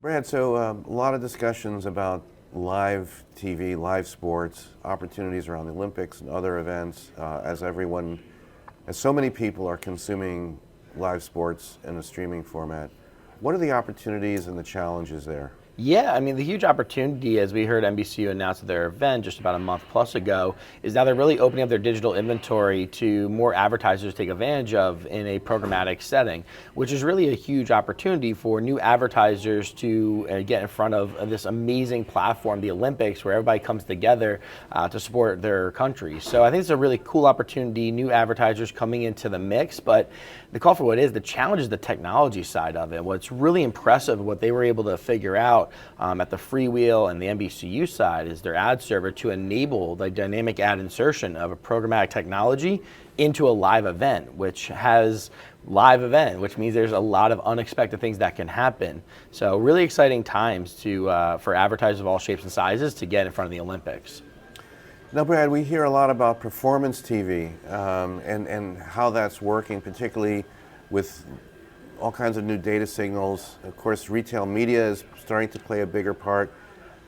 Brad, a lot of discussions about live TV, live sports, opportunities around the Olympics and other events, as so many people are consuming live sports in a streaming format. What are the opportunities and the challenges there? Yeah, I mean, the huge opportunity, as we heard NBCU announce at their event just about a month plus ago, is now they're really opening up their digital inventory to more advertisers to take advantage of in a programmatic setting, which is really a huge opportunity for new advertisers to get in front of this amazing platform, the Olympics, where everybody comes together to support their country. So I think it's a really cool opportunity, new advertisers coming into the mix, but the call for what is, the challenge is the technology side of it. What's really impressive, what they were able to figure out at the FreeWheel and the NBCU side is their ad server to enable the dynamic ad insertion of a programmatic technology into a live event, which means there's a lot of unexpected things that can happen. So really exciting times for advertisers of all shapes and sizes to get in front of the Olympics. Now, Brad, we hear a lot about performance TV and how that's working, particularly with all kinds of new data signals. Of course, retail media is starting to play a bigger part.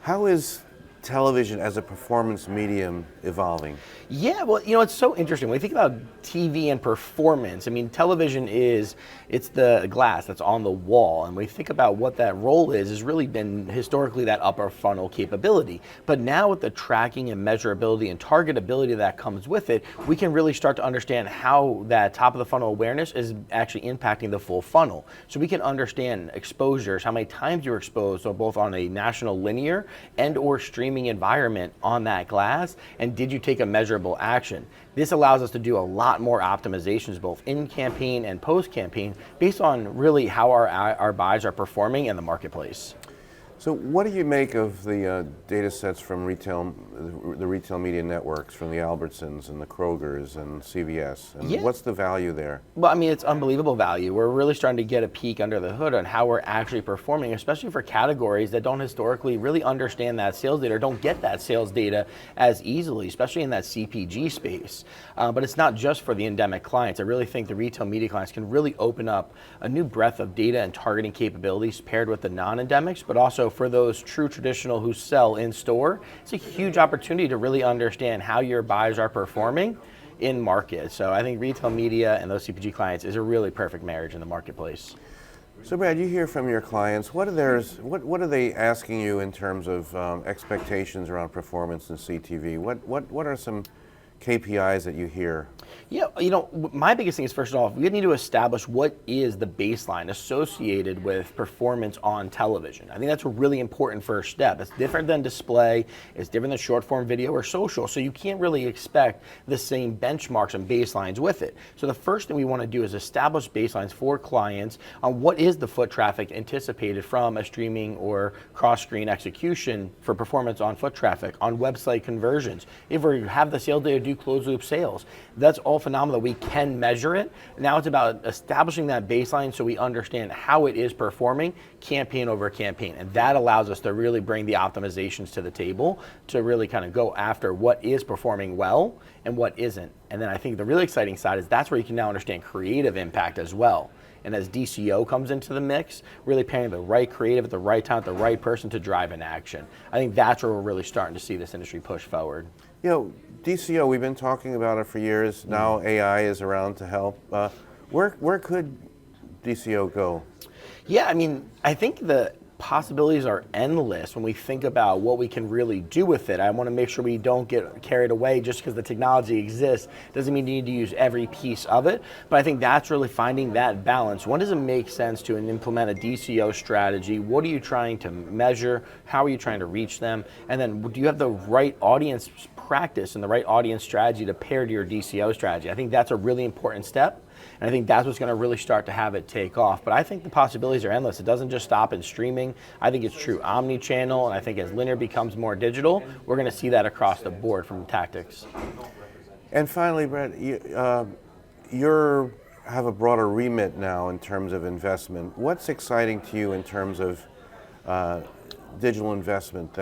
How is television as a performance medium evolving? Yeah, well, it's so interesting. When you think about TV and performance, I mean, television it's the glass that's on the wall. And when you think about what that role has really been historically that upper funnel capability. But now with the tracking and measurability and targetability that comes with it, we can really start to understand how that top of the funnel awareness is actually impacting the full funnel. So we can understand exposures, how many times you're exposed, so both on a national linear and or streaming environment on that glass, and did you take a measurable action? This allows us to do a lot more optimizations both in campaign and post campaign based on really how our buys are performing in the marketplace. So what do you make of the data sets from the retail media networks, from the Albertsons and the Krogers and CVS? And what's the value there? Well, I mean, it's unbelievable value. We're really starting to get a peek under the hood on how we're actually performing, especially for categories that don't historically really understand that sales data or don't get that sales data as easily, especially in that CPG space. But it's not just for the endemic clients. I really think the retail media clients can really open up a new breadth of data and targeting capabilities paired with the non-endemics, but also for those true traditional who sell in store. It's a huge opportunity to really understand how your buys are performing in market. So I think retail media and those CPG clients is a really perfect marriage in the marketplace. So Brad, you hear from your clients, what are they asking you in terms of expectations around performance in CTV? What are some KPIs that you hear? Yeah, my biggest thing is, first of all, we need to establish what is the baseline associated with performance on television. I think that's a really important first step. It's different than display, it's different than short form video or social, so you can't really expect the same benchmarks and baselines with it. So the first thing we want to do is establish baselines for clients on what is the foot traffic anticipated from a streaming or cross-screen execution for performance on foot traffic, on website conversions. If we have the sales data do closed loop sales, that's all phenomenal. We can measure it. Now it's about establishing that baseline so we understand how it is performing campaign over campaign. And that allows us to really bring the optimizations to the table to really kind of go after what is performing well and what isn't. And then I think the really exciting side is that's where you can now understand creative impact as well. And as DCO comes into the mix, really pairing the right creative at the right time, the right person to drive an action. I think that's where we're really starting to see this industry push forward. DCO, we've been talking about it for years. Now AI is around to help. Where could DCO go? Yeah, I mean, I think the possibilities are endless when we think about what we can really do with it. I want to make sure we don't get carried away just because the technology exists. Doesn't mean you need to use every piece of it, but I think that's really finding that balance. When does it make sense to implement a DCO strategy? What are you trying to measure? How are you trying to reach them? And then do you have the right audience practice and the right audience strategy to pair to your DCO strategy? I think that's a really important step. And I think that's what's going to really start to have it take off. But I think the possibilities are endless. It doesn't just stop in streaming. I think it's true omni-channel, and I think as linear becomes more digital, we're going to see that across the board from tactics. And finally, Brett, you have a broader remit now in terms of investment. What's exciting to you in terms of digital investment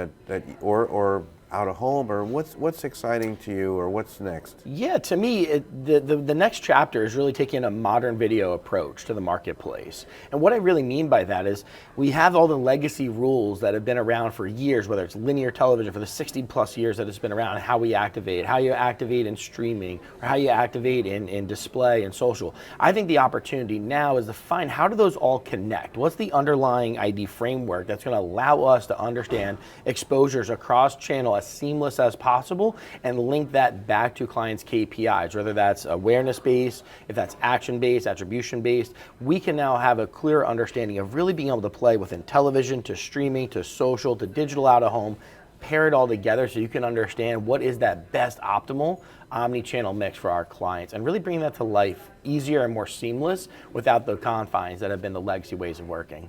or out of home, or what's exciting to you, or what's next? Yeah, to me, the next chapter is really taking a modern video approach to the marketplace. And what I really mean by that is we have all the legacy rules that have been around for years, whether it's linear television for the 60 plus years that it's been around, how we activate, how you activate in streaming, or how you activate in display and social. I think the opportunity now is to find how do those all connect? What's the underlying ID framework that's going to allow us to understand exposures across channel as seamless as possible and link that back to clients' KPIs, whether that's awareness-based, if that's action-based, attribution-based. We can now have a clear understanding of really being able to play within television, to streaming, to social, to digital out of home, pair it all together so you can understand what is that best optimal omni-channel mix for our clients and really bring that to life easier and more seamless without the confines that have been the legacy ways of working.